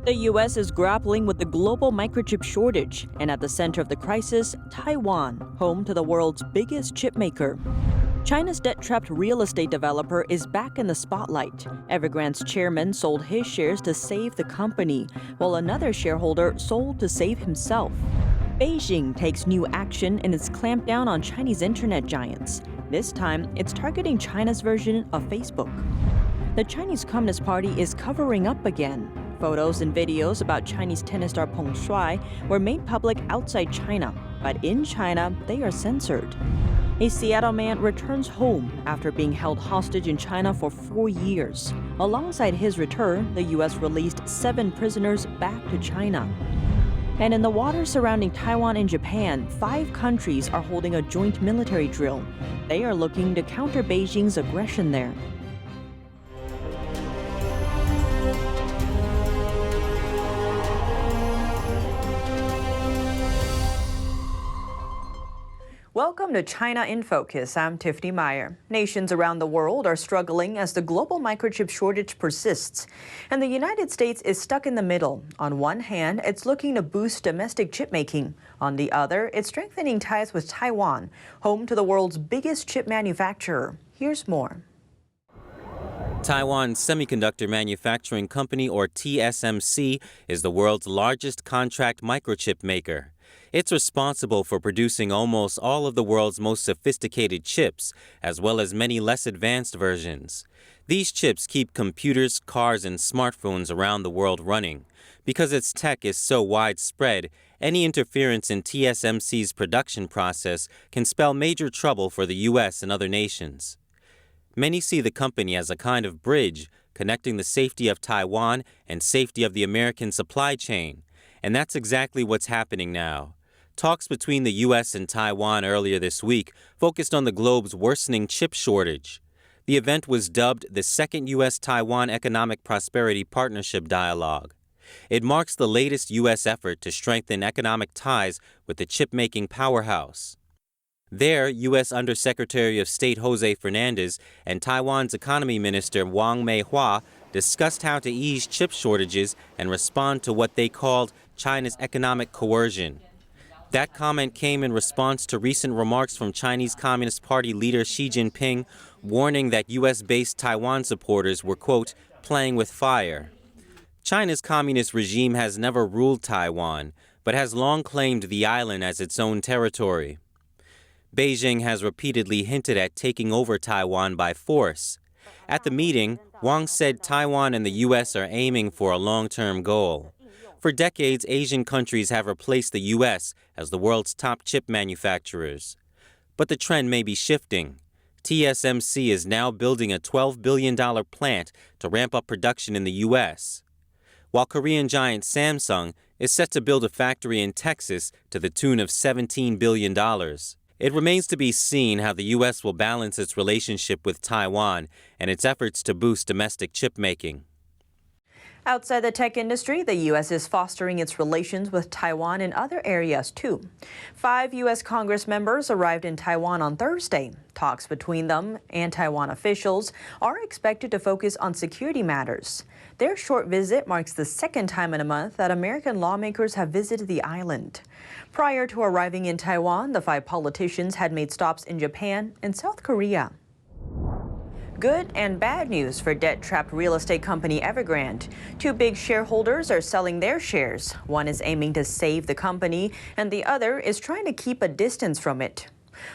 The U.S. is grappling with the global microchip shortage, and at the center of the crisis, Taiwan, home to the world's biggest chipmaker. China's debt-trapped real estate developer is back in the spotlight. Evergrande's chairman sold his shares to save the company, while another shareholder sold to save himself. Beijing takes new action in its clampdown on Chinese internet giants. This time, it's targeting China's version of Facebook. The Chinese Communist Party is covering up again. Photos and videos about Chinese tennis star Peng Shuai were made public outside China, but in China, they are censored. A Seattle man returns home after being held hostage in China for 4 years. Alongside his return, the U.S. released 7 prisoners back to China. And in the waters surrounding Taiwan and Japan, 5 countries are holding a joint military drill. They are looking to counter Beijing's aggression there. Welcome to China in Focus. I'm Tiffany Meyer. Nations around the world are struggling as the global microchip shortage persists. And the United States is stuck in the middle. On one hand, it's looking to boost domestic chip making. On the other, it's strengthening ties with Taiwan, home to the world's biggest chip manufacturer. Here's more. Taiwan Semiconductor Manufacturing Company, or TSMC, is the world's largest contract microchip maker. It's responsible for producing almost all of the world's most sophisticated chips, as well as many less advanced versions. These chips keep computers, cars, and smartphones around the world running. Because its tech is so widespread, any interference in TSMC's production process can spell major trouble for the U.S. and other nations. Many see the company as a kind of bridge connecting the safety of Taiwan and safety of the American supply chain. And that's exactly what's happening now. Talks between the U.S. and Taiwan earlier this week focused on the globe's worsening chip shortage. The event was dubbed the Second U.S.-Taiwan Economic Prosperity Partnership Dialogue. It marks the latest U.S. effort to strengthen economic ties with the chip-making powerhouse. There, U.S. Undersecretary of State Jose Fernandez and Taiwan's Economy Minister Wang Meihua discussed how to ease chip shortages and respond to what they called China's economic coercion. That comment came in response to recent remarks from Chinese Communist Party leader Xi Jinping, warning that U.S.-based Taiwan supporters were, quote, playing with fire. China's communist regime has never ruled Taiwan, but has long claimed the island as its own territory. Beijing has repeatedly hinted at taking over Taiwan by force. At the meeting, Wang said Taiwan and the U.S. are aiming for a long-term goal. For decades, Asian countries have replaced the U.S. as the world's top chip manufacturers. But the trend may be shifting. TSMC is now building a $12 billion plant to ramp up production in the U.S., while Korean giant Samsung is set to build a factory in Texas to the tune of $17 billion. It remains to be seen how the U.S. will balance its relationship with Taiwan and its efforts to boost domestic chip making. Outside the tech industry, the U.S. is fostering its relations with Taiwan in other areas, too. 5 U.S. Congress members arrived in Taiwan on Thursday. Talks between them and Taiwan officials are expected to focus on security matters. Their short visit marks the second time in a month that American lawmakers have visited the island. Prior to arriving in Taiwan, the 5 politicians had made stops in Japan and South Korea. Good and bad news for debt-trapped real estate company Evergrande. 2 big shareholders are selling their shares. One is aiming to save the company, and the other is trying to keep a distance from it.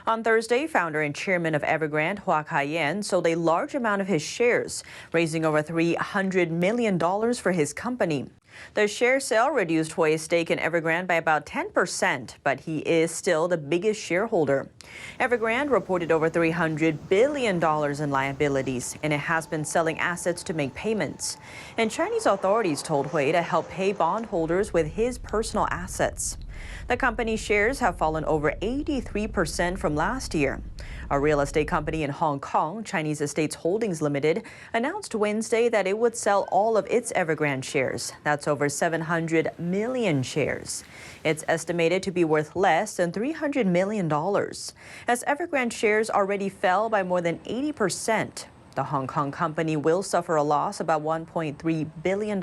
On Thursday, founder and chairman of Evergrande, Hua Kai-yen, sold a large amount of his shares, raising over $300 million for his company. The share sale reduced Hua's stake in Evergrande by about 10%, but he is still the biggest shareholder. Evergrande reported over $300 billion in liabilities, and it has been selling assets to make payments. And Chinese authorities told Hui to help pay bondholders with his personal assets. The company's shares have fallen over 83% from last year. A real estate company in Hong Kong, Chinese Estates Holdings Limited, announced Wednesday that it would sell all of its Evergrande shares. That's over 700 million shares. It's estimated to be worth less than $300 million. As Evergrande shares already fell by more than 80%, the Hong Kong company will suffer a loss about $1.3 billion.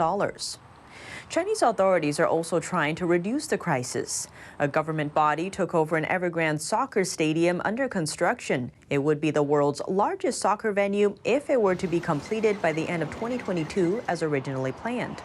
Chinese authorities are also trying to reduce the crisis. A government body took over an Evergrande soccer stadium under construction. It would be the world's largest soccer venue if it were to be completed by the end of 2022 as originally planned.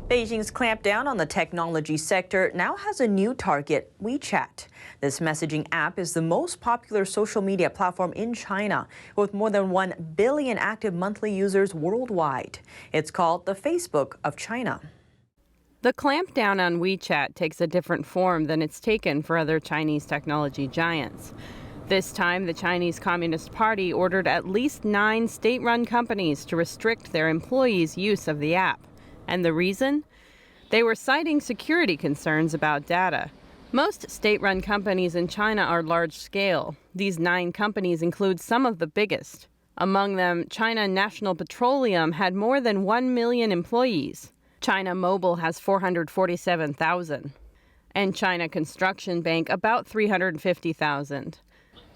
Beijing's clampdown on the technology sector now has a new target, WeChat. This messaging app is the most popular social media platform in China, with more than 1 billion active monthly users worldwide. It's called the Facebook of China. The clampdown on WeChat takes a different form than it's taken for other Chinese technology giants. This time, the Chinese Communist Party ordered at least 9 state-run companies to restrict their employees' use of the app. And the reason? They were citing security concerns about data. Most state-run companies in China are large-scale. These 9 companies include some of the biggest. Among them, China National Petroleum had more than 1 million employees. China Mobile has 447,000. And China Construction Bank about 350,000.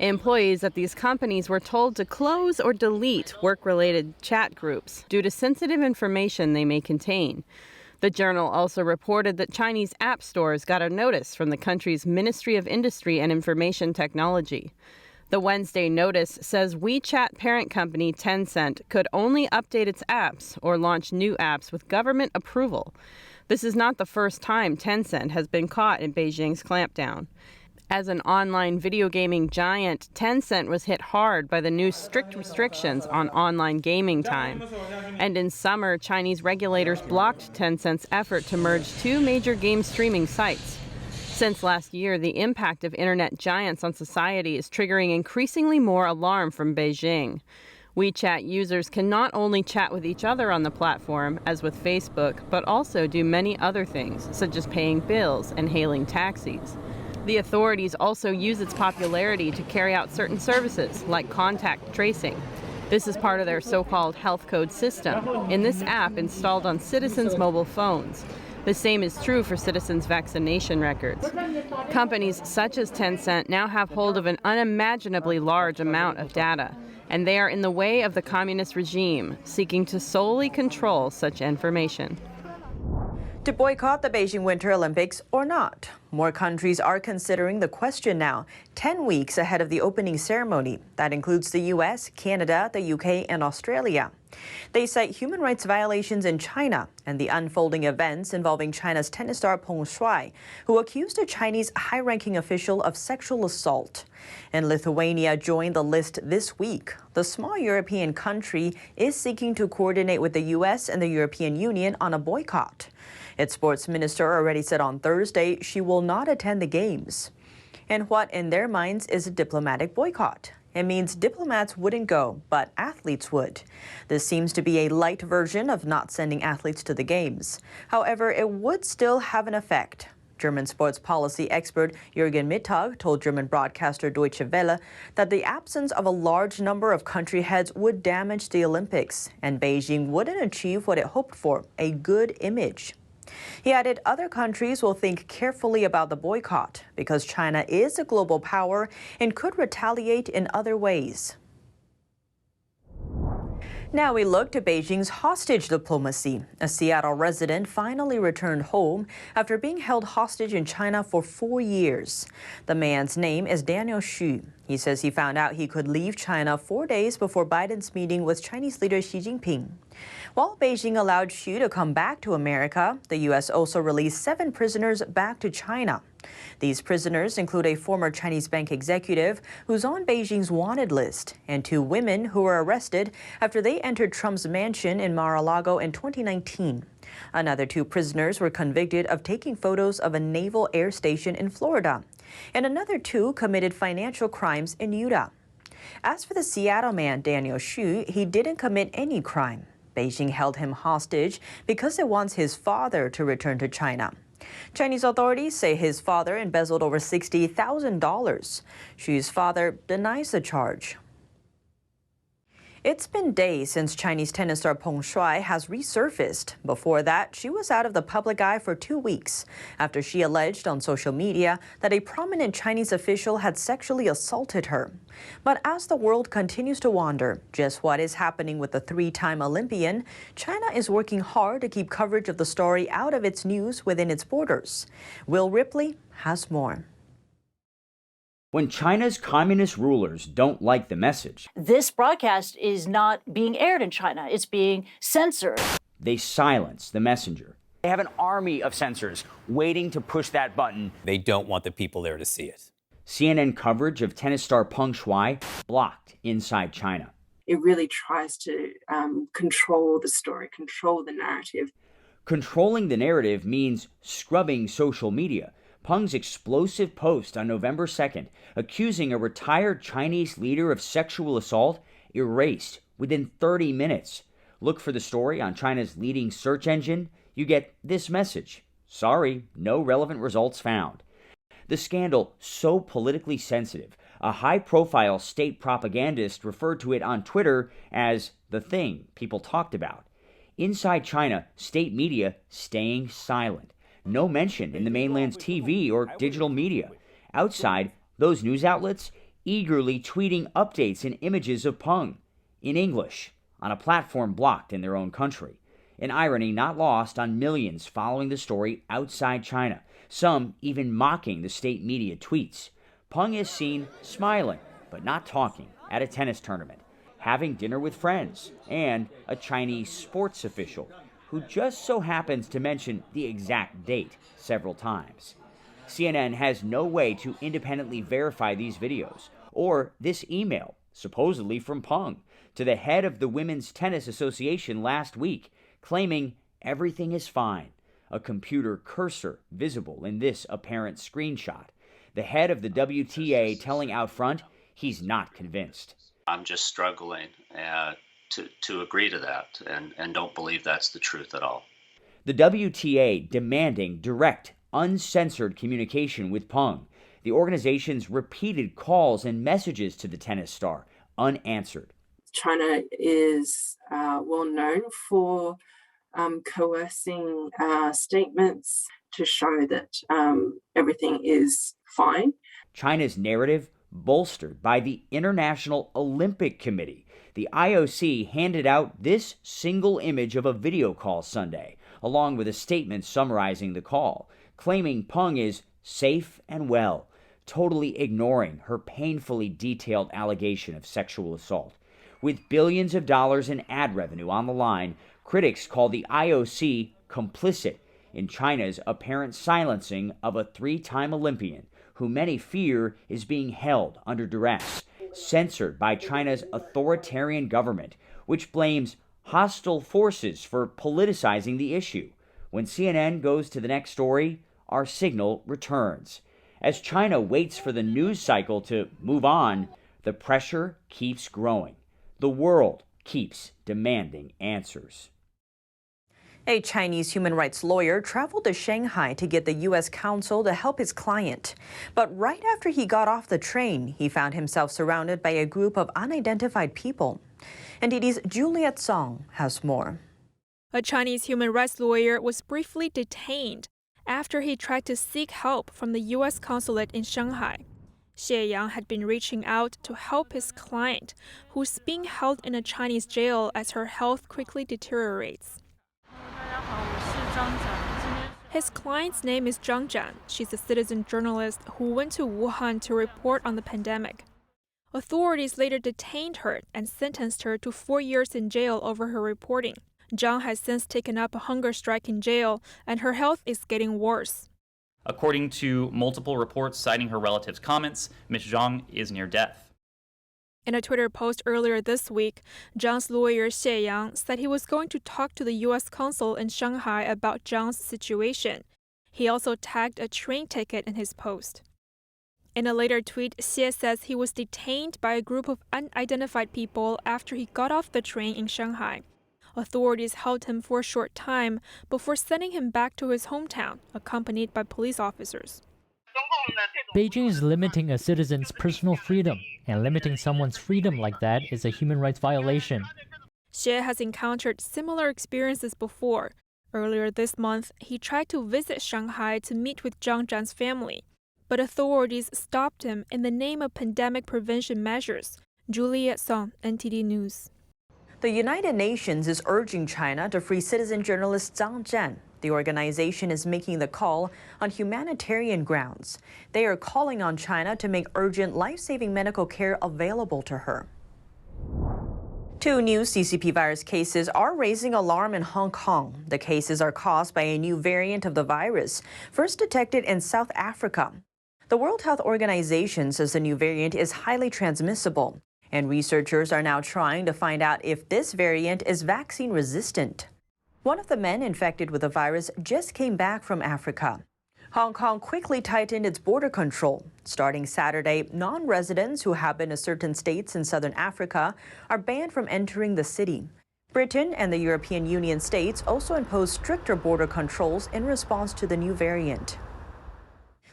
Employees at these companies were told to close or delete work-related chat groups due to sensitive information they may contain. The journal also reported that Chinese app stores got a notice from the country's Ministry of Industry and Information Technology. The Wednesday notice says WeChat parent company Tencent could only update its apps or launch new apps with government approval. This is not the first time Tencent has been caught in Beijing's clampdown. As an online video gaming giant, Tencent was hit hard by the new strict restrictions on online gaming time. And in summer, Chinese regulators blocked Tencent's effort to merge 2 major game streaming sites. Since last year, the impact of internet giants on society is triggering increasingly more alarm from Beijing. WeChat users can not only chat with each other on the platform, as with Facebook, but also do many other things, such as paying bills and hailing taxis. The authorities also use its popularity to carry out certain services, like contact tracing. This is part of their so-called health code system, in this app installed on citizens' mobile phones. The same is true for citizens' vaccination records. Companies such as Tencent now have hold of an unimaginably large amount of data, and they are in the way of the communist regime, seeking to solely control such information. To boycott the Beijing Winter Olympics or not? More countries are considering the question now, 10 weeks ahead of the opening ceremony. That includes the US, Canada, the UK, and Australia. They cite human rights violations in China and the unfolding events involving China's tennis star Peng Shuai, who accused a Chinese high-ranking official of sexual assault. And Lithuania joined the list this week. The small European country is seeking to coordinate with the US and the European Union on a boycott. Its sports minister already said on Thursday she will not attend the games. And what in their minds is a diplomatic boycott? It means diplomats wouldn't go, but athletes would. This seems to be a light version of not sending athletes to the games. However, it would still have an effect. German sports policy expert Jürgen Mittag told German broadcaster Deutsche Welle that the absence of a large number of country heads would damage the Olympics, and Beijing wouldn't achieve what it hoped for, a good image. He added other countries will think carefully about the boycott because China is a global power and could retaliate in other ways. Now we look to Beijing's hostage diplomacy. A Seattle resident finally returned home after being held hostage in China for 4 years. The man's name is Daniel Xu. He says he found out he could leave China 4 days before Biden's meeting with Chinese leader Xi Jinping. While Beijing allowed Xu to come back to America, the U.S. also released 7 prisoners back to China. These prisoners include a former Chinese bank executive who's on Beijing's wanted list and 2 women who were arrested after they entered Trump's mansion in Mar-a-Lago in 2019. Another 2 prisoners were convicted of taking photos of a naval air station in Florida. And another 2 committed financial crimes in Utah. As for the Seattle man, Daniel Xu, he didn't commit any crime. Beijing held him hostage because it wants his father to return to China. Chinese authorities say his father embezzled over $60,000. Xu's father denies the charge. It's been days since Chinese tennis star Peng Shuai has resurfaced. Before that, she was out of the public eye for 2 weeks after she alleged on social media that a prominent Chinese official had sexually assaulted her. But as the world continues to wonder just what is happening with the three-time Olympian, China is working hard to keep coverage of the story out of its news within its borders. Will Ripley has more. When China's communist rulers don't like the message, this broadcast is not being aired in China. It's being censored. They silence the messenger. They have an army of censors waiting to push that button. They don't want the people there to see it. CNN coverage of tennis star Peng Shuai blocked inside China. It really tries to control the story, control the narrative. Controlling the narrative means scrubbing social media. Peng's explosive post on November 2nd, accusing a retired Chinese leader of sexual assault, erased within 30 minutes. Look for the story on China's leading search engine. You get this message. Sorry, no relevant results found. The scandal, so politically sensitive, a high-profile state propagandist referred to it on Twitter as the thing people talked about. Inside China, state media staying silent. No mention in the mainland's TV or digital media. Outside, those news outlets eagerly tweeting updates and images of Peng in English on a platform blocked in their own country. An irony not lost on millions following the story outside China, some even mocking the state media tweets. Peng is seen smiling, but not talking, at a tennis tournament, having dinner with friends, and a Chinese sports official who just so happens to mention the exact date several times. CNN has no way to independently verify these videos or this email, supposedly from Peng, to the head of the Women's Tennis Association last week, claiming everything is fine. A computer cursor visible in this apparent screenshot. The head of the WTA telling out front he's not convinced. I'm just struggling to agree to that and don't believe that's the truth at all. The WTA demanding direct, uncensored communication with Peng. The organization's repeated calls and messages to the tennis star unanswered. China is well known for coercing statements to show that everything is fine. China's narrative bolstered by the International Olympic Committee. The IOC handed out this single image of a video call Sunday, along with a statement summarizing the call, claiming Peng is safe and well, totally ignoring her painfully detailed allegation of sexual assault. With billions of dollars in ad revenue on the line, critics call the IOC complicit in China's apparent silencing of a three-time Olympian, who many fear is being held under duress, censored by China's authoritarian government, which blames hostile forces for politicizing the issue. When CNN goes to the next story, our signal returns. As China waits for the news cycle to move on, the pressure keeps growing. The world keeps demanding answers. A Chinese human rights lawyer traveled to Shanghai to get the U.S. counsel to help his client. But right after he got off the train, he found himself surrounded by a group of unidentified people. NTD's Juliet Song has more. A Chinese human rights lawyer was briefly detained after he tried to seek help from the U.S. consulate in Shanghai. Xie Yang had been reaching out to help his client, who's being held in a Chinese jail as her health quickly deteriorates. His client's name is Zhang Zhan. She's a citizen journalist who went to Wuhan to report on the pandemic. Authorities later detained her and sentenced her to 4 years in jail over her reporting. Zhang has since taken up a hunger strike in jail, and her health is getting worse. According to multiple reports citing her relatives' comments, Ms. Zhang is near death. In a Twitter post earlier this week, Zhang's lawyer Xie Yang said he was going to talk to the U.S. consul in Shanghai about Zhang's situation. He also tagged a train ticket in his post. In a later tweet, Xie says he was detained by a group of unidentified people after he got off the train in Shanghai. Authorities held him for a short time before sending him back to his hometown, accompanied by police officers. Beijing is limiting a citizen's personal freedom, and limiting someone's freedom like that is a human rights violation. Xie has encountered similar experiences before. Earlier this month, he tried to visit Shanghai to meet with Zhang Zhan's family, but authorities stopped him in the name of pandemic prevention measures. Juliet Song, NTD News. The United Nations is urging China to free citizen journalist Zhang Zhan. The organization is making the call on humanitarian grounds. They are calling on China to make urgent life-saving medical care available to her. 2 new CCP virus cases are raising alarm in Hong Kong. The cases are caused by a new variant of the virus, first detected in South Africa. The World Health Organization says the new variant is highly transmissible, and researchers are now trying to find out if this variant is vaccine resistant. One of the men infected with the virus just came back from Africa. Hong Kong quickly tightened its border control. Starting Saturday, non-residents who have been to certain states in southern Africa are banned from entering the city. Britain and the European Union states also imposed stricter border controls in response to the new variant.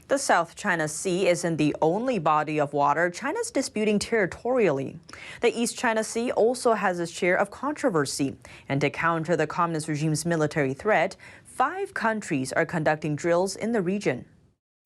The South China Sea isn't the only body of water China's disputing territorially. The East China Sea also has its share of controversy. And to counter the communist regime's military threat, 5 countries are conducting drills in the region.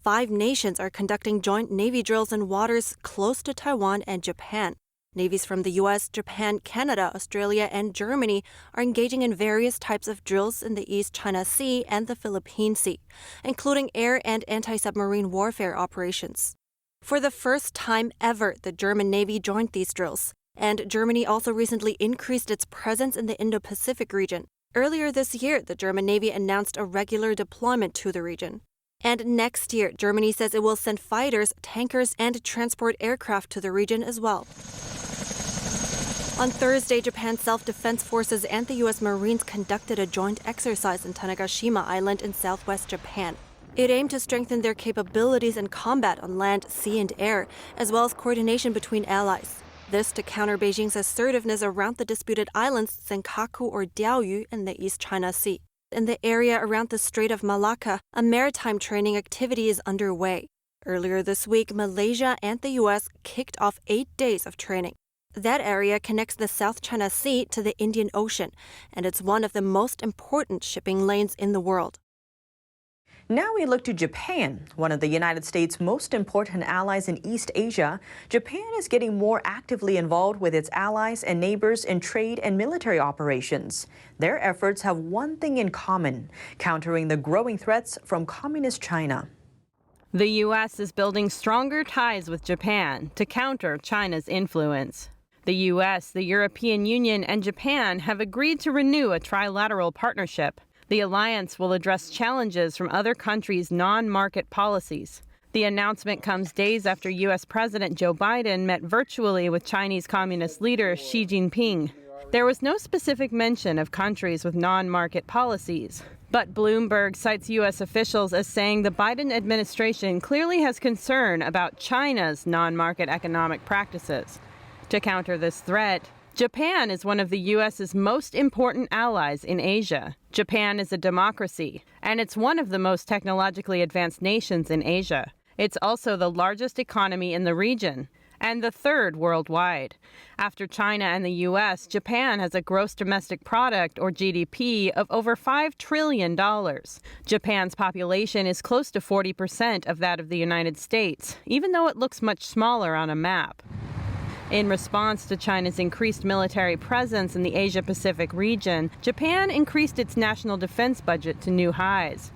5 nations are conducting joint Navy drills in waters close to Taiwan and Japan. Navies from the U.S., Japan, Canada, Australia, and Germany are engaging in various types of drills in the East China Sea and the Philippine Sea, including air and anti-submarine warfare operations. For the first time ever, the German Navy joined these drills, and Germany also recently increased its presence in the Indo-Pacific region. Earlier this year, the German Navy announced a regular deployment to the region. And next year, Germany says it will send fighters, tankers, and transport aircraft to the region as well. On Thursday, Japan's self-defense forces and the U.S. Marines conducted a joint exercise in Tanegashima Island in southwest Japan. It aimed to strengthen their capabilities in combat on land, sea, and air, as well as coordination between allies. This to counter Beijing's assertiveness around the disputed islands Senkaku or Diaoyu in the East China Sea. In the area around the Strait of Malacca, a maritime training activity is underway. Earlier this week, Malaysia and the U.S. kicked off 8 days of training. That area connects the South China Sea to the Indian Ocean, and it's one of the most important shipping lanes in the world. Now we look to Japan, one of the United States' most important allies in East Asia. Japan is getting more actively involved with its allies and neighbors in trade and military operations. Their efforts have one thing in common: countering the growing threats from Communist China. The U.S. is building stronger ties with Japan to counter China's influence. The U.S., the European Union, and Japan have agreed to renew a trilateral partnership. The alliance will address challenges from other countries' non-market policies. The announcement comes days after U.S. President Joe Biden met virtually with Chinese Communist leader Xi Jinping. There was no specific mention of countries with non-market policies. But Bloomberg cites U.S. officials as saying the Biden administration clearly has concern about China's non-market economic practices. To counter this threat, Japan is one of the U.S.'s most important allies in Asia. Japan is a democracy, and it's one of the most technologically advanced nations in Asia. It's also the largest economy in the region, and the 3rd worldwide. After China and the U.S., Japan has a gross domestic product, or GDP, of over $5 trillion. Japan's population is close to 40% of that of the United States, even though it looks much smaller on a map. In response to China's increased military presence in the Asia-Pacific region, Japan increased its national defense budget to new highs.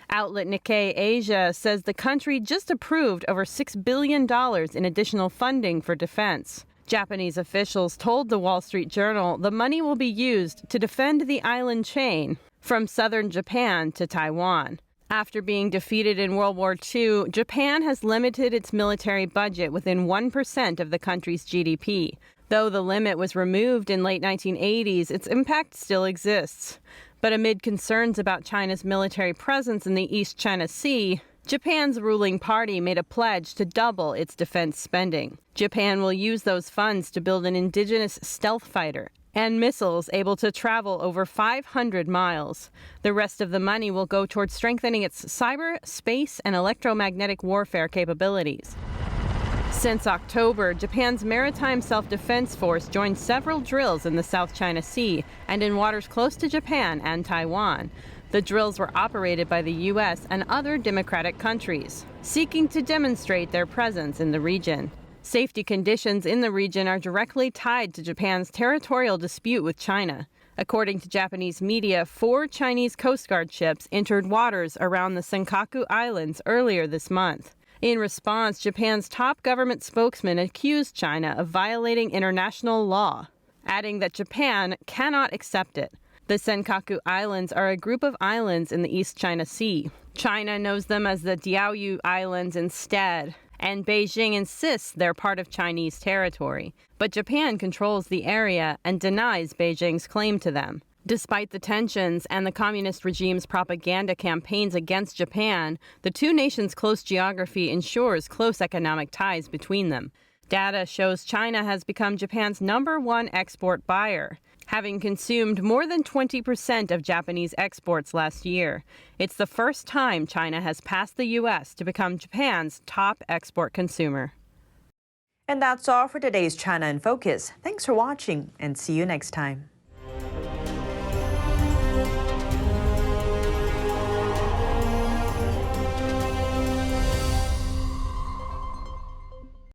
Outlet Nikkei Asia says the country just approved over $6 billion in additional funding for defense. Japanese officials told the Wall Street Journal the money will be used to defend the island chain from southern Japan to Taiwan. After being defeated in World War II, Japan has limited its military budget within 1% of the country's GDP. Though the limit was removed in late 1980s, its impact still exists. But amid concerns about China's military presence in the East China Sea, Japan's ruling party made a pledge to double its defense spending. Japan will use those funds to build an indigenous stealth fighter and missiles able to travel over 500 miles. The rest of the money will go towards strengthening its cyber, space, and electromagnetic warfare capabilities. Since October, Japan's Maritime Self-Defense Force joined several drills in the South China Sea and in waters close to Japan and Taiwan. The drills were operated by the U.S. and other democratic countries, seeking to demonstrate their presence in the region. Safety conditions in the region are directly tied to Japan's territorial dispute with China. According to Japanese media, 4 Chinese Coast Guard ships entered waters around the Senkaku Islands earlier this month. In response, Japan's top government spokesman accused China of violating international law, adding that Japan cannot accept it. The Senkaku Islands are a group of islands in the East China Sea. China knows them as the Diaoyu Islands instead, and Beijing insists they're part of Chinese territory. But Japan controls the area and denies Beijing's claim to them. Despite the tensions and the communist regime's propaganda campaigns against Japan, the two nations' close geography ensures close economic ties between them. Data shows China has become Japan's #1 export buyer, having consumed more than 20% of Japanese exports last year. It's the first time China has passed the U.S. to become Japan's top export consumer. And that's all for today's China in Focus. Thanks for watching and see you next time.